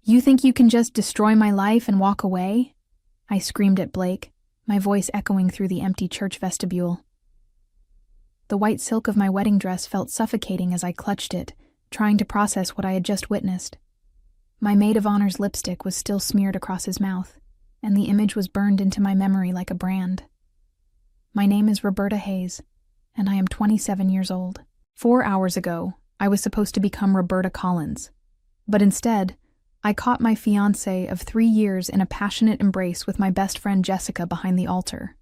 You think you can just destroy my life and walk away? I screamed at Blake, my voice echoing through the empty church vestibule. The white silk of my wedding dress felt suffocating as I clutched it, trying to process what I had just witnessed. My maid of honor's lipstick was still smeared across his mouth, and the image was burned into my memory like a brand. My name is Roberta Hayes, and I am 27 years old. 4 hours ago, I was supposed to become Roberta Collins, but instead, I caught my fiancé of 3 years in a passionate embrace with my best friend Jessica behind the altar.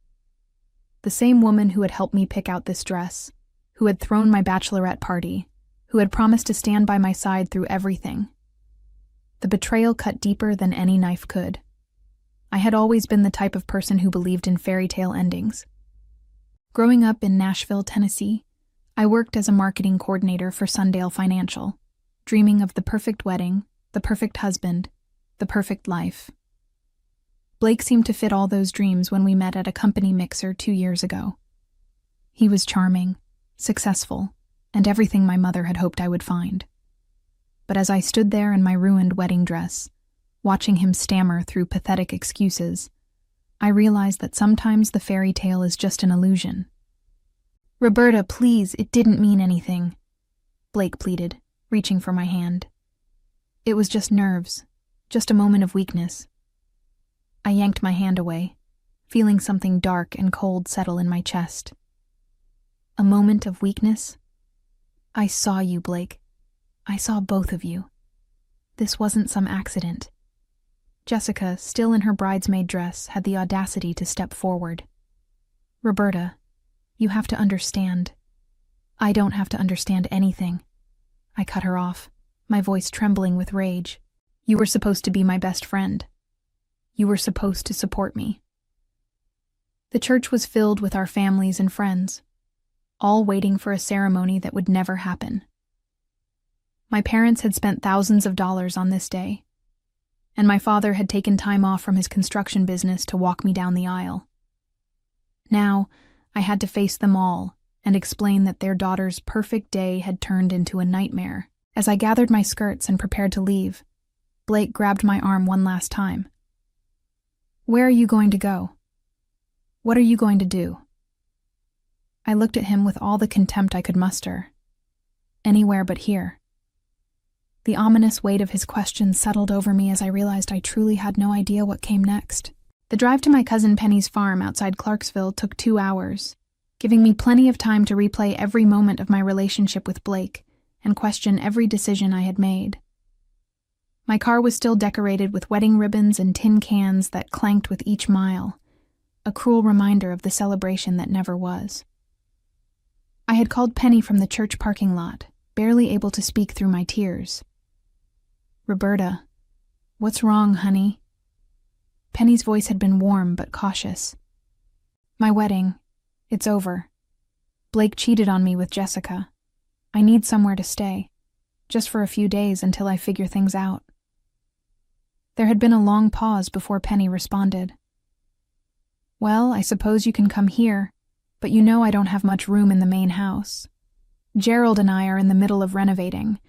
The same woman who had helped me pick out this dress, who had thrown my bachelorette party, who had promised to stand by my side through everything. The betrayal cut deeper than any knife could. I had always been the type of person who believed in fairy tale endings. Growing up in Nashville, Tennessee, I worked as a marketing coordinator for Sundale Financial, dreaming of the perfect wedding, the perfect husband, the perfect life. Blake seemed to fit all those dreams when we met at a company mixer 2 years ago. He was charming, successful, and everything my mother had hoped I would find. But as I stood there in my ruined wedding dress, watching him stammer through pathetic excuses, I realized that sometimes the fairy tale is just an illusion. "Roberta, please, it didn't mean anything," Blake pleaded, reaching for my hand. "It was just nerves, just a moment of weakness." I yanked my hand away, feeling something dark and cold settle in my chest. A moment of weakness? I saw you, Blake. I saw both of you. This wasn't some accident. Jessica, still in her bridesmaid dress, had the audacity to step forward. "Roberta, you have to understand." "I don't have to understand anything." I cut her off, my voice trembling with rage. "You were supposed to be my best friend. You were supposed to support me." The church was filled with our families and friends, all waiting for a ceremony that would never happen. My parents had spent thousands of dollars on this day, and my father had taken time off from his construction business to walk me down the aisle. Now, I had to face them all and explain that their daughter's perfect day had turned into a nightmare. As I gathered my skirts and prepared to leave, Blake grabbed my arm one last time. "Where are you going to go? What are you going to do?" I looked at him with all the contempt I could muster. Anywhere but here. The ominous weight of his question settled over me as I realized I truly had no idea what came next. The drive to my cousin Penny's farm outside Clarksville took 2 hours, giving me plenty of time to replay every moment of my relationship with Blake and question every decision I had made. My car was still decorated with wedding ribbons and tin cans that clanked with each mile, a cruel reminder of the celebration that never was. I had called Penny from the church parking lot, barely able to speak through my tears. "Roberta, what's wrong, honey?" Penny's voice had been warm but cautious. "My wedding. It's over. Blake cheated on me with Jessica. I need somewhere to stay, just for a few days until I figure things out." There had been a long pause before Penny responded. "Well, I suppose you can come here, but you know I don't have much room in the main house. Gerald and I are in the middle of renovating,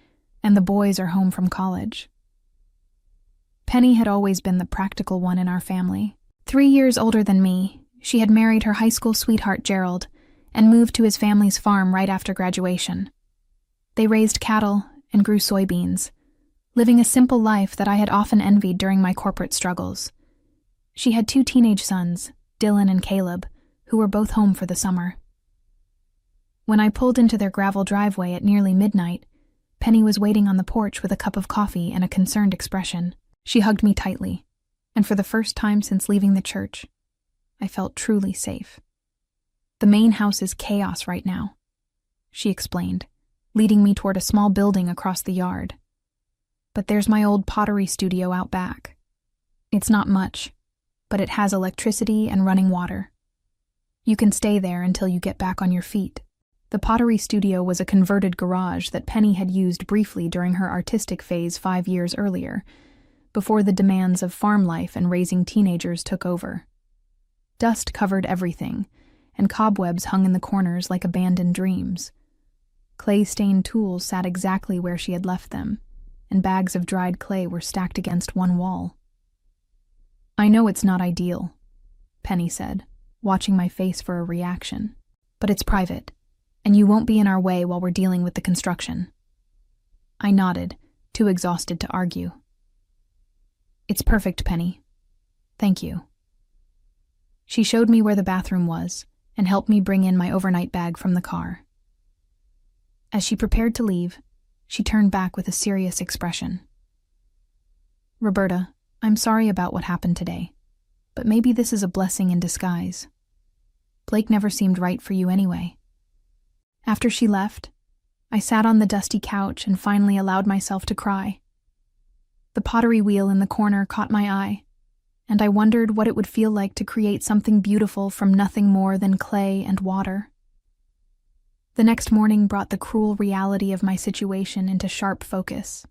and the boys are home from college." Penny had always been the practical one in our family. 3 years older than me, she had married her high school sweetheart Gerald and moved to his family's farm right after graduation. They raised cattle and grew soybeans, living a simple life that I had often envied during my corporate struggles. She had 2 teenage sons, Dylan and Caleb, who were both home for the summer. When I pulled into their gravel driveway at nearly midnight, Penny was waiting on the porch with a cup of coffee and a concerned expression. She hugged me tightly, and for the first time since leaving the church, I felt truly safe. "The main house is chaos right now," she explained, leading me toward a small building across the yard. "But there's my old pottery studio out back. It's not much, but it has electricity and running water. You can stay there until you get back on your feet." The pottery studio was a converted garage that Penny had used briefly during her artistic phase 5 years earlier, before the demands of farm life and raising teenagers took over. Dust covered everything, and cobwebs hung in the corners like abandoned dreams. Clay-stained tools sat exactly where she had left them, and bags of dried clay were stacked against one wall. "I know it's not ideal," Penny said, watching my face for a reaction. "But it's private, and you won't be in our way while we're dealing with the construction." I nodded, too exhausted to argue. "It's perfect, Penny. Thank you." She showed me where the bathroom was and helped me bring in my overnight bag from the car. As she prepared to leave, she turned back with a serious expression. "Roberta, I'm sorry about what happened today, but maybe this is a blessing in disguise. Blake never seemed right for you anyway." After she left, I sat on the dusty couch and finally allowed myself to cry. The pottery wheel in the corner caught my eye, and I wondered what it would feel like to create something beautiful from nothing more than clay and water. The next morning brought the cruel reality of my situation into sharp focus.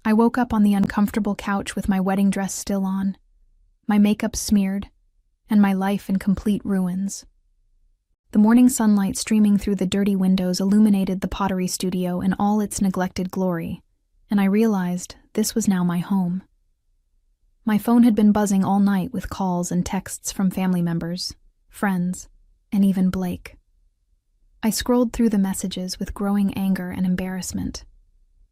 I woke up on the uncomfortable couch with my wedding dress still on, my makeup smeared, and my life in complete ruins. The morning sunlight streaming through the dirty windows illuminated the pottery studio in all its neglected glory, and I realized this was now my home. My phone had been buzzing all night with calls and texts from family members, friends, and even Blake. I scrolled through the messages with growing anger and embarrassment.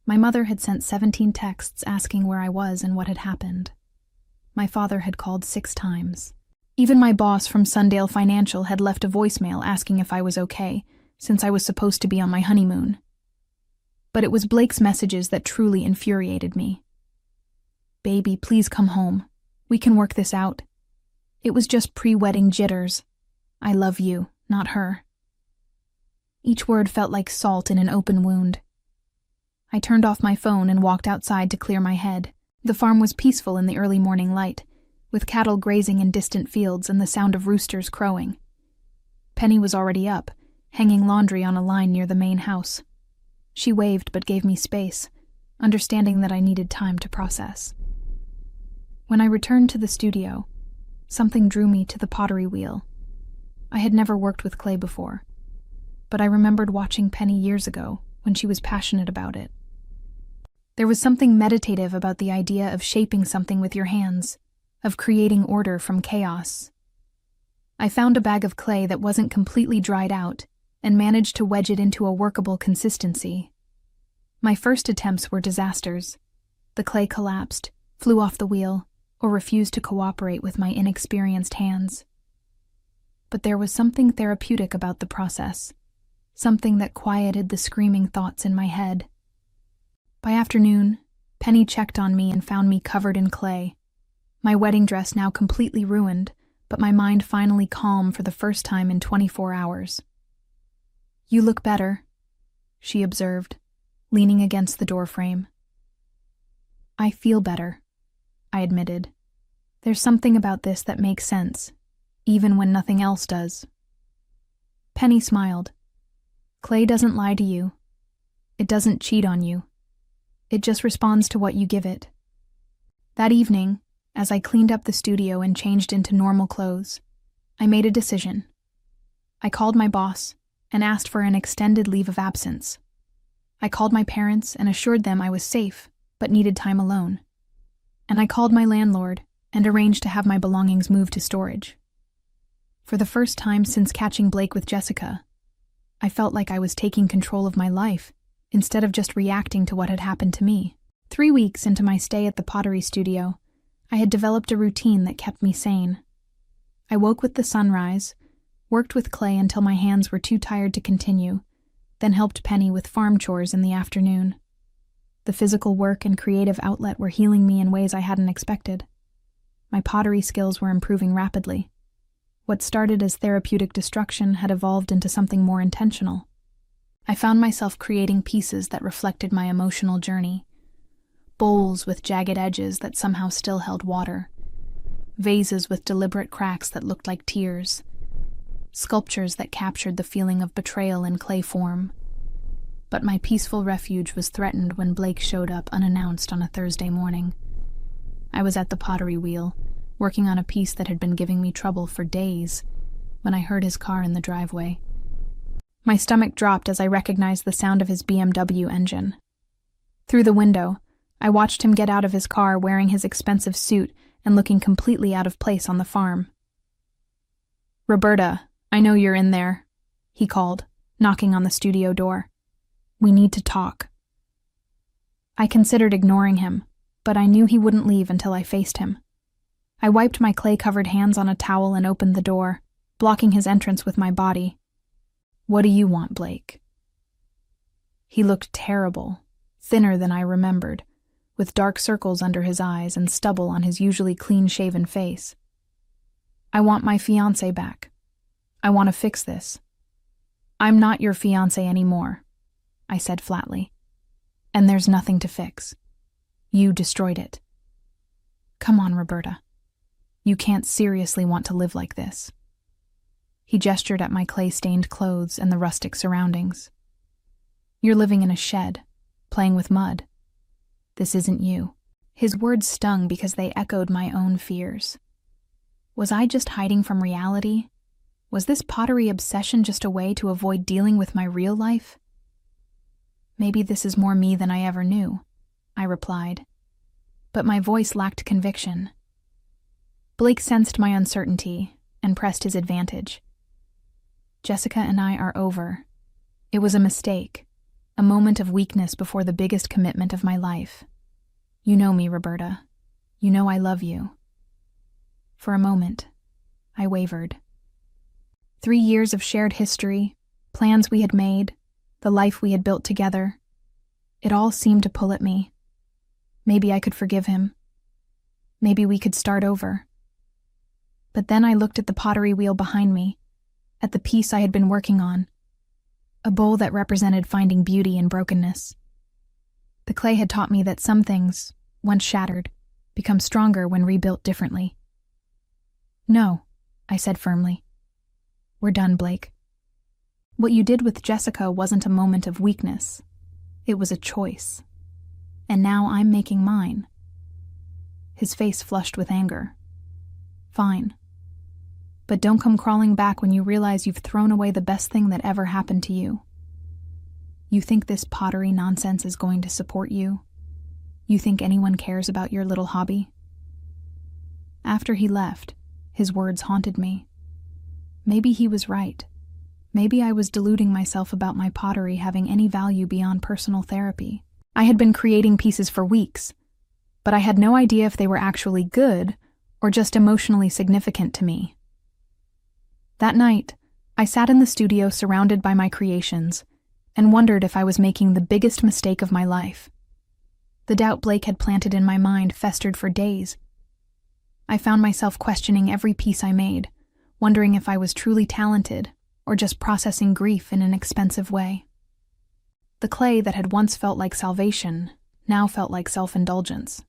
My mother had sent 17 texts asking where I was and what had happened. My father had called 6 times. Even my boss from Sundale Financial had left a voicemail asking if I was okay, since I was supposed to be on my honeymoon. But it was Blake's messages that truly infuriated me. "Baby, please come home. We can work this out. It was just pre-wedding jitters. I love you, not her." Each word felt like salt in an open wound. I turned off my phone and walked outside to clear my head. The farm was peaceful in the early morning light, with cattle grazing in distant fields and the sound of roosters crowing. Penny was already up, hanging laundry on a line near the main house. She waved but gave me space, understanding that I needed time to process. When I returned to the studio, something drew me to the pottery wheel. I had never worked with clay before, but I remembered watching Penny years ago when she was passionate about it. There was something meditative about the idea of shaping something with your hands, of creating order from chaos. I found a bag of clay that wasn't completely dried out and managed to wedge it into a workable consistency. My first attempts were disasters. The clay collapsed, flew off the wheel, or refused to cooperate with my inexperienced hands. But there was something therapeutic about the process, something that quieted the screaming thoughts in my head. By afternoon, Penny checked on me and found me covered in clay, my wedding dress now completely ruined, but my mind finally calm for the first time in 24 hours. "You look better," she observed, leaning against the doorframe. "I feel better," I admitted. "There's something about this that makes sense, even when nothing else does." Penny smiled. "Clay doesn't lie to you. It doesn't cheat on you. It just responds to what you give it." That evening, as I cleaned up the studio and changed into normal clothes, I made a decision. I called my boss and asked for an extended leave of absence. I called my parents and assured them I was safe, but needed time alone. And I called my landlord and arranged to have my belongings moved to storage. For the first time since catching Blake with Jessica, I felt like I was taking control of my life instead of just reacting to what had happened to me. 3 weeks into my stay at the pottery studio, I had developed a routine that kept me sane. I woke with the sunrise, worked with clay until my hands were too tired to continue, then helped Penny with farm chores in the afternoon. The physical work and creative outlet were healing me in ways I hadn't expected. My pottery skills were improving rapidly. What started as therapeutic destruction had evolved into something more intentional. I found myself creating pieces that reflected my emotional journey. Bowls with jagged edges that somehow still held water. Vases with deliberate cracks that looked like tears. Sculptures that captured the feeling of betrayal in clay form. But my peaceful refuge was threatened when Blake showed up unannounced on a Thursday morning. I was at the pottery wheel, working on a piece that had been giving me trouble for days, when I heard his car in the driveway. My stomach dropped as I recognized the sound of his BMW engine. Through the window, I watched him get out of his car wearing his expensive suit and looking completely out of place on the farm. "Roberta, I know you're in there," he called, knocking on the studio door. "We need to talk." I considered ignoring him, but I knew he wouldn't leave until I faced him. I wiped my clay-covered hands on a towel and opened the door, blocking his entrance with my body. "What do you want, Blake?" He looked terrible, thinner than I remembered, with dark circles under his eyes and stubble on his usually clean-shaven face. "I want my fiancé back. I want to fix this." "I'm not your fiancé anymore," I said flatly. "And there's nothing to fix. You destroyed it." "Come on, Roberta. You can't seriously want to live like this." He gestured at my clay-stained clothes and the rustic surroundings. "You're living in a shed, playing with mud. This isn't you." His words stung because they echoed my own fears. Was I just hiding from reality? Was this pottery obsession just a way to avoid dealing with my real life? "Maybe this is more me than I ever knew," I replied. But my voice lacked conviction. Blake sensed my uncertainty and pressed his advantage. "Jessica and I are over. It was a mistake, a moment of weakness before the biggest commitment of my life. You know me, Roberta. You know I love you." For a moment, I wavered. 3 years of shared history, plans we had made, the life we had built together. It all seemed to pull at me. Maybe I could forgive him. Maybe we could start over. But then I looked at the pottery wheel behind me, at the piece I had been working on, a bowl that represented finding beauty in brokenness. The clay had taught me that some things, once shattered, become stronger when rebuilt differently. "No," I said firmly. "We're done, Blake. What you did with Jessica wasn't a moment of weakness. It was a choice. And now I'm making mine." His face flushed with anger. "Fine. But don't come crawling back when you realize you've thrown away the best thing that ever happened to you. You think this pottery nonsense is going to support you? You think anyone cares about your little hobby?" After he left, his words haunted me. Maybe he was right. Maybe I was deluding myself about my pottery having any value beyond personal therapy. I had been creating pieces for weeks, but I had no idea if they were actually good or just emotionally significant to me. That night, I sat in the studio surrounded by my creations and wondered if I was making the biggest mistake of my life. The doubt Blake had planted in my mind festered for days. I found myself questioning every piece I made, wondering if I was truly talented or just processing grief in an expensive way. The clay that had once felt like salvation now felt like self-indulgence.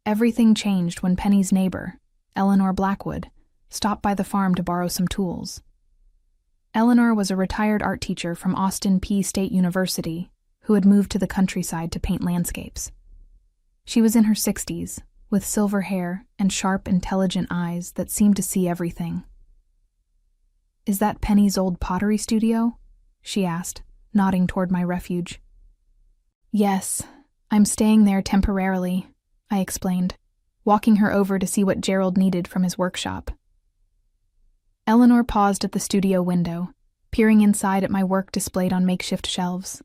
Everything changed when Penny's neighbor, Eleanor Blackwood, stopped by the farm to borrow some tools. Eleanor was a retired art teacher from Austin Peay State University who had moved to the countryside to paint landscapes. She was in her 60s, with silver hair and sharp, intelligent eyes that seemed to see everything. "Is that Penny's old pottery studio?" she asked, nodding toward my refuge. "Yes, I'm staying there temporarily," I explained, walking her over to see what Gerald needed from his workshop. Eleanor paused at the studio window, peering inside at my work displayed on makeshift shelves.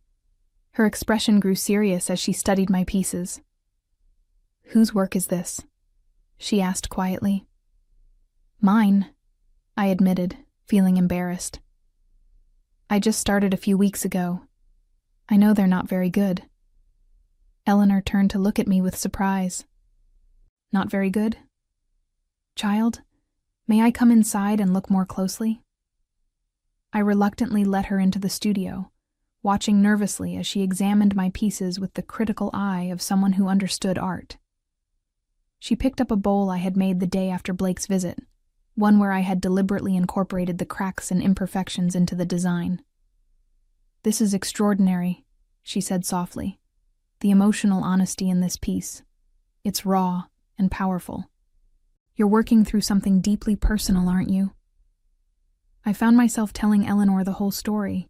Her expression grew serious as she studied my pieces. "Whose work is this?" she asked quietly. "Mine," I admitted, feeling embarrassed. "I just started a few weeks ago. I know they're not very good." Eleanor turned to look at me with surprise. "Not very good? Child, may I come inside and look more closely?" I reluctantly let her into the studio, watching nervously as she examined my pieces with the critical eye of someone who understood art. She picked up a bowl I had made the day after Blake's visit, one where I had deliberately incorporated the cracks and imperfections into the design. "This is extraordinary," she said softly. "The emotional honesty in this piece. It's raw and powerful. You're working through something deeply personal, aren't you?" I found myself telling Eleanor the whole story.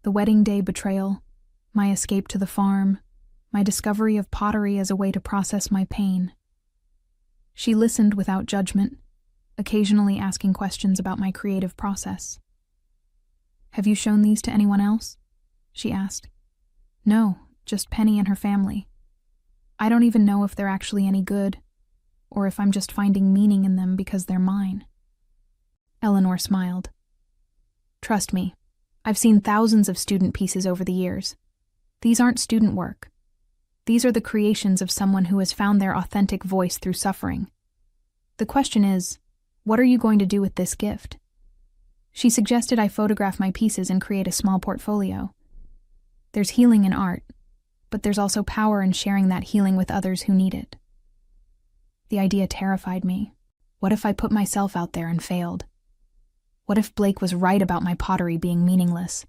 The wedding day betrayal, my escape to the farm, my discovery of pottery as a way to process my pain. She listened without judgment, occasionally asking questions about my creative process. "Have you shown these to anyone else?" she asked. "No, just Penny and her family. I don't even know if they're actually any good, or if I'm just finding meaning in them because they're mine." Eleanor smiled. "Trust me, I've seen thousands of student pieces over the years. These aren't student work. These are the creations of someone who has found their authentic voice through suffering. The question is, what are you going to do with this gift?" She suggested I photograph my pieces and create a small portfolio. There's healing in art, but there's also power in sharing that healing with others who need it. The idea terrified me. What if I put myself out there and failed? What if Blake was right about my pottery being meaningless?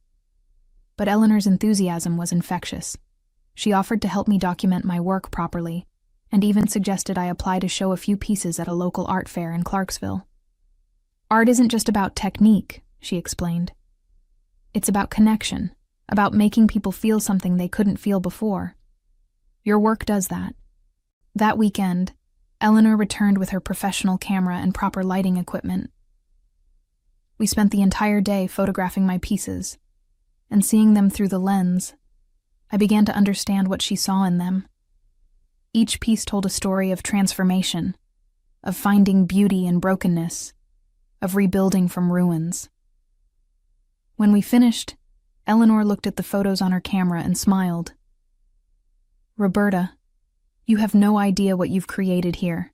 But Eleanor's enthusiasm was infectious. She offered to help me document my work properly, and even suggested I apply to show a few pieces at a local art fair in Clarksville. "Art isn't just about technique," she explained. "It's about connection, about making people feel something they couldn't feel before. Your work does that." That weekend, Eleanor returned with her professional camera and proper lighting equipment. We spent the entire day photographing my pieces, and seeing them through the lens, I began to understand what she saw in them. Each piece told a story of transformation, of finding beauty in brokenness, of rebuilding from ruins. When we finished, Eleanor looked at the photos on her camera and smiled. "Roberta, you have no idea what you've created here.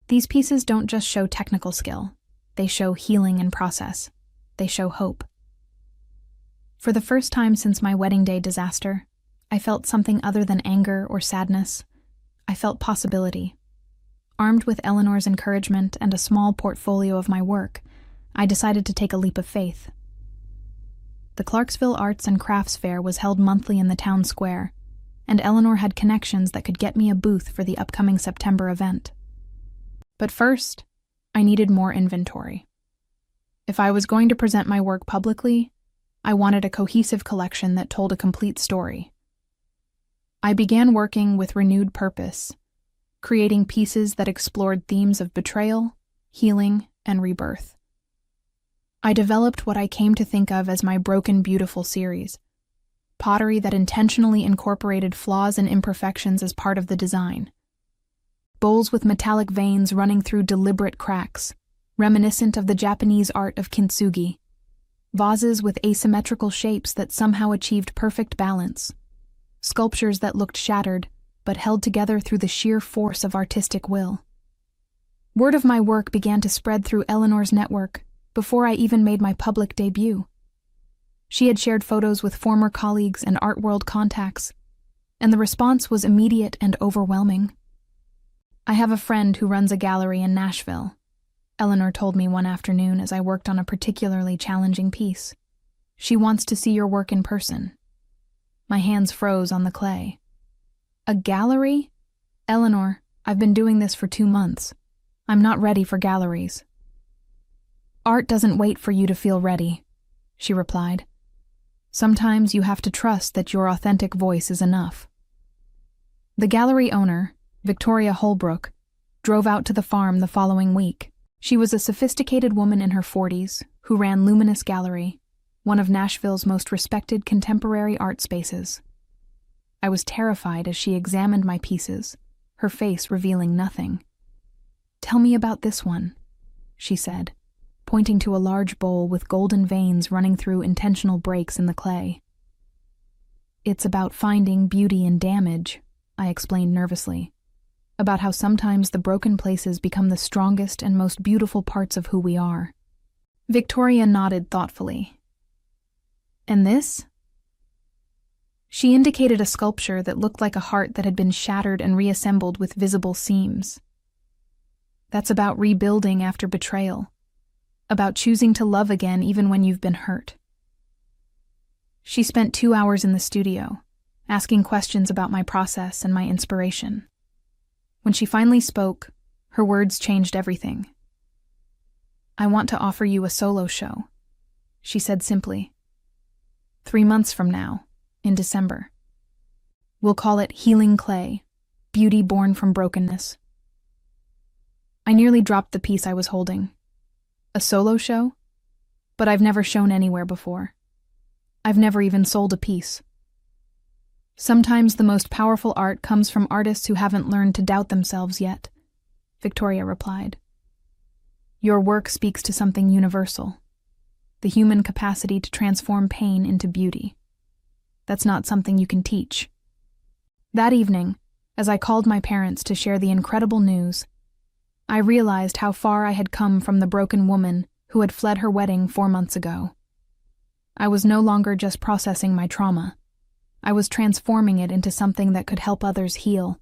These pieces don't just show technical skill. They show healing and process. They show hope." For the first time since my wedding day disaster, I felt something other than anger or sadness. I felt possibility. Armed with Eleanor's encouragement and a small portfolio of my work, I decided to take a leap of faith. The Clarksville Arts and Crafts Fair was held monthly in the town square, and Eleanor had connections that could get me a booth for the upcoming September event. But first, I needed more inventory. If I was going to present my work publicly, I wanted a cohesive collection that told a complete story. I began working with renewed purpose, creating pieces that explored themes of betrayal, healing, and rebirth. I developed what I came to think of as my Broken Beautiful series, pottery that intentionally incorporated flaws and imperfections as part of the design. Bowls with metallic veins running through deliberate cracks, reminiscent of the Japanese art of kintsugi. Vases with asymmetrical shapes that somehow achieved perfect balance. Sculptures that looked shattered, but held together through the sheer force of artistic will. Word of my work began to spread through Eleanor's network before I even made my public debut. She had shared photos with former colleagues and art world contacts, and the response was immediate and overwhelming. "I have a friend who runs a gallery in Nashville," Eleanor told me one afternoon as I worked on a particularly challenging piece. "She wants to see your work in person." My hands froze on the clay. "A gallery? Eleanor, I've been doing this for 2 months. I'm not ready for galleries." "Art doesn't wait for you to feel ready," she replied. "Sometimes you have to trust that your authentic voice is enough." The gallery owner, Victoria Holbrook, drove out to the farm the following week. She was a sophisticated woman in her 40s who ran Luminous Gallery, one of Nashville's most respected contemporary art spaces. I was terrified as she examined my pieces, her face revealing nothing. "Tell me about this one," she said, pointing to a large bowl with golden veins running through intentional breaks in the clay. "It's about finding beauty in damage," I explained nervously, "about how sometimes the broken places become the strongest and most beautiful parts of who we are." Victoria nodded thoughtfully. "And this?" She indicated a sculpture that looked like a heart that had been shattered and reassembled with visible seams. "That's about rebuilding after betrayal, about choosing to love again even when you've been hurt." She spent 2 hours in the studio, asking questions about my process and my inspiration. When she finally spoke, her words changed everything. "I want to offer you a solo show," she said simply. 3 months from now, in December. We'll call it Healing Clay, Beauty Born from Brokenness. I nearly dropped the piece I was holding. A solo show? But I've never shown anywhere before. I've never even sold a piece. Sometimes the most powerful art comes from artists who haven't learned to doubt themselves yet, Victoria replied. Your work speaks to something universal, the human capacity to transform pain into beauty. That's not something you can teach. That evening, as I called my parents to share the incredible news, I realized how far I had come from the broken woman who had fled her wedding 4 months ago. I was no longer just processing my trauma. I was transforming it into something that could help others heal.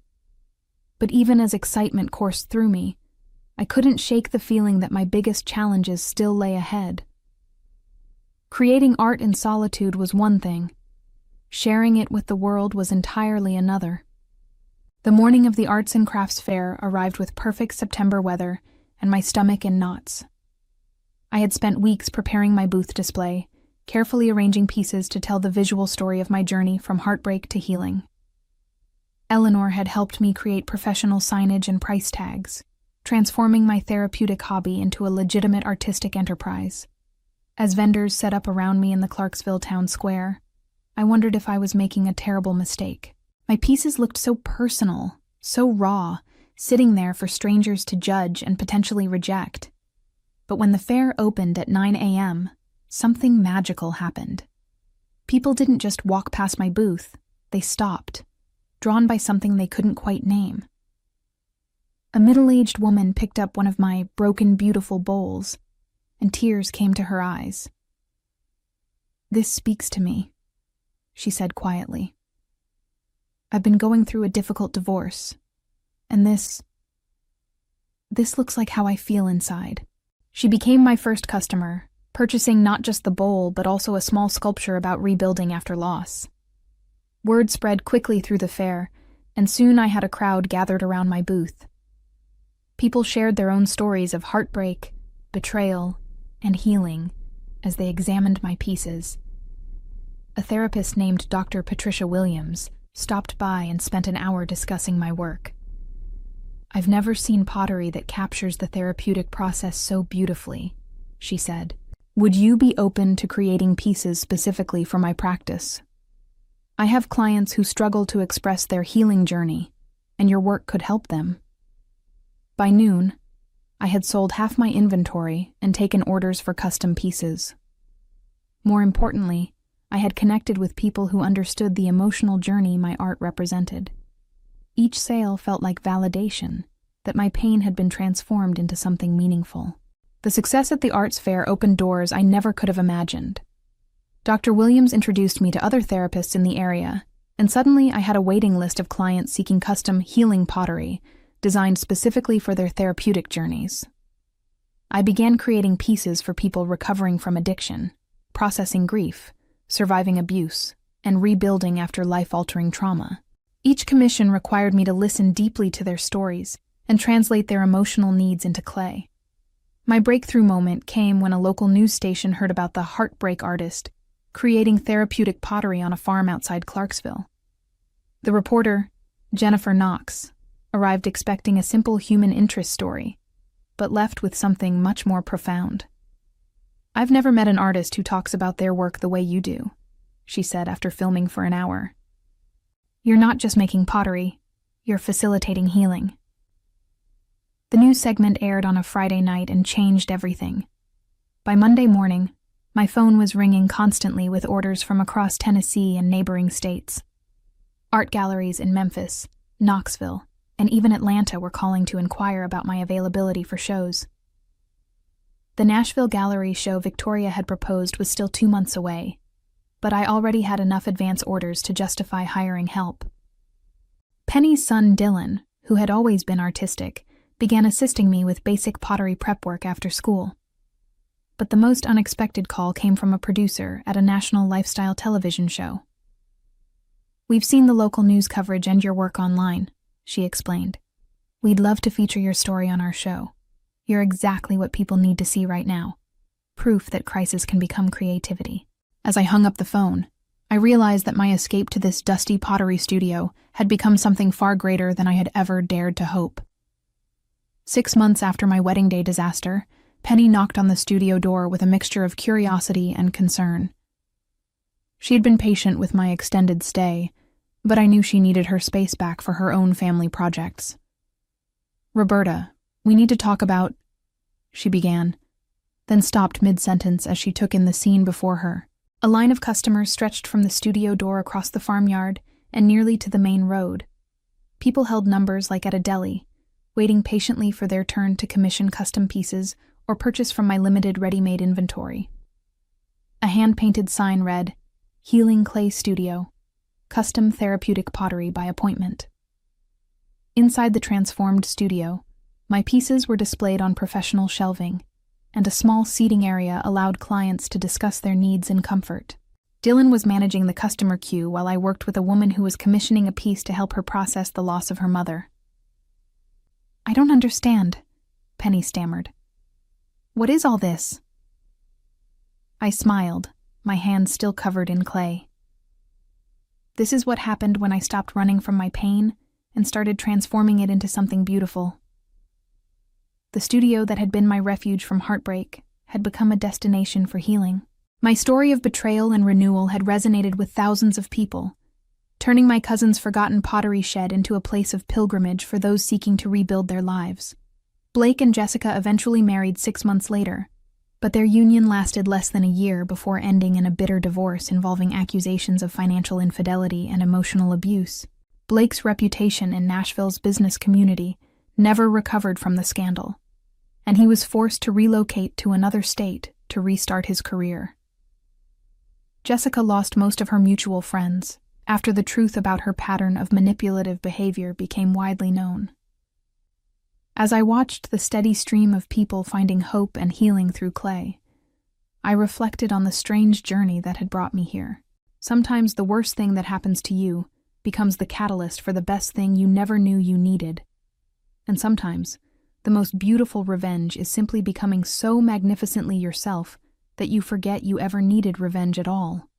But even as excitement coursed through me, I couldn't shake the feeling that my biggest challenges still lay ahead. Creating art in solitude was one thing. Sharing it with the world was entirely another. The morning of the Arts and Crafts Fair arrived with perfect September weather and my stomach in knots. I had spent weeks preparing my booth display, carefully arranging pieces to tell the visual story of my journey from heartbreak to healing. Eleanor had helped me create professional signage and price tags, transforming my therapeutic hobby into a legitimate artistic enterprise. As vendors set up around me in the Clarksville town square, I wondered if I was making a terrible mistake. My pieces looked so personal, so raw, sitting there for strangers to judge and potentially reject. But when the fair opened at 9 a.m., something magical happened. People didn't just walk past my booth, they stopped, drawn by something they couldn't quite name. A middle-aged woman picked up one of my broken, beautiful bowls, and tears came to her eyes. "This speaks to me," she said quietly. "I've been going through a difficult divorce, and this looks like how I feel inside." She became my first customer, purchasing not just the bowl but also a small sculpture about rebuilding after loss. Word spread quickly through the fair, and soon I had a crowd gathered around my booth. People shared their own stories of heartbreak, betrayal, and healing as they examined my pieces. A therapist named Dr. Patricia Williams stopped by and spent an hour discussing my work. "I've never seen pottery that captures the therapeutic process so beautifully," she said. "Would you be open to creating pieces specifically for my practice? I have clients who struggle to express their healing journey, and your work could help them." By noon, I had sold half my inventory and taken orders for custom pieces. More importantly, I had connected with people who understood the emotional journey my art represented. Each sale felt like validation that my pain had been transformed into something meaningful. The success at the arts fair opened doors I never could have imagined. Dr. Williams introduced me to other therapists in the area, and suddenly I had a waiting list of clients seeking custom healing pottery, designed specifically for their therapeutic journeys. I began creating pieces for people recovering from addiction, processing grief, surviving abuse, and rebuilding after life-altering trauma. Each commission required me to listen deeply to their stories and translate their emotional needs into clay. My breakthrough moment came when a local news station heard about the heartbreak artist creating therapeutic pottery on a farm outside Clarksville. The reporter, Jennifer Knox, arrived expecting a simple human interest story, but left with something much more profound. "I've never met an artist who talks about their work the way you do," she said after filming for an hour. "You're not just making pottery, you're facilitating healing." The news segment aired on a Friday night and changed everything. By Monday morning, my phone was ringing constantly with orders from across Tennessee and neighboring states. Art galleries in Memphis, Knoxville, and even Atlanta were calling to inquire about my availability for shows. The Nashville gallery show Victoria had proposed was still 2 months away, but I already had enough advance orders to justify hiring help. Penny's son Dylan, who had always been artistic, began assisting me with basic pottery prep work after school. But the most unexpected call came from a producer at a national lifestyle television show. "We've seen the local news coverage and your work online," she explained. "We'd love to feature your story on our show. You're exactly what people need to see right now. Proof that crisis can become creativity." As I hung up the phone, I realized that my escape to this dusty pottery studio had become something far greater than I had ever dared to hope. 6 months after my wedding day disaster, Penny knocked on the studio door with a mixture of curiosity and concern. She had been patient with my extended stay, but I knew she needed her space back for her own family projects. "Roberta, we need to talk about," she began, then stopped mid-sentence as she took in the scene before her. A line of customers stretched from the studio door across the farmyard and nearly to the main road. People held numbers like at a deli, waiting patiently for their turn to commission custom pieces or purchase from my limited ready-made inventory. A hand-painted sign read, "Healing Clay Studio, Custom Therapeutic Pottery by Appointment." Inside the transformed studio, my pieces were displayed on professional shelving, and a small seating area allowed clients to discuss their needs in comfort. Dylan was managing the customer queue while I worked with a woman who was commissioning a piece to help her process the loss of her mother. "I don't understand," Penny stammered. "What is all this?" I smiled, my hands still covered in clay. "This is what happened when I stopped running from my pain and started transforming it into something beautiful." The studio that had been my refuge from heartbreak had become a destination for healing. My story of betrayal and renewal had resonated with thousands of people, turning my cousin's forgotten pottery shed into a place of pilgrimage for those seeking to rebuild their lives. Blake and Jessica eventually married 6 months later, but their union lasted less than a year before ending in a bitter divorce involving accusations of financial infidelity and emotional abuse. Blake's reputation in Nashville's business community never recovered from the scandal, and he was forced to relocate to another state to restart his career. Jessica lost most of her mutual friends after the truth about her pattern of manipulative behavior became widely known. As I watched the steady stream of people finding hope and healing through clay, I reflected on the strange journey that had brought me here. Sometimes the worst thing that happens to you becomes the catalyst for the best thing you never knew you needed. And sometimes, the most beautiful revenge is simply becoming so magnificently yourself that you forget you ever needed revenge at all.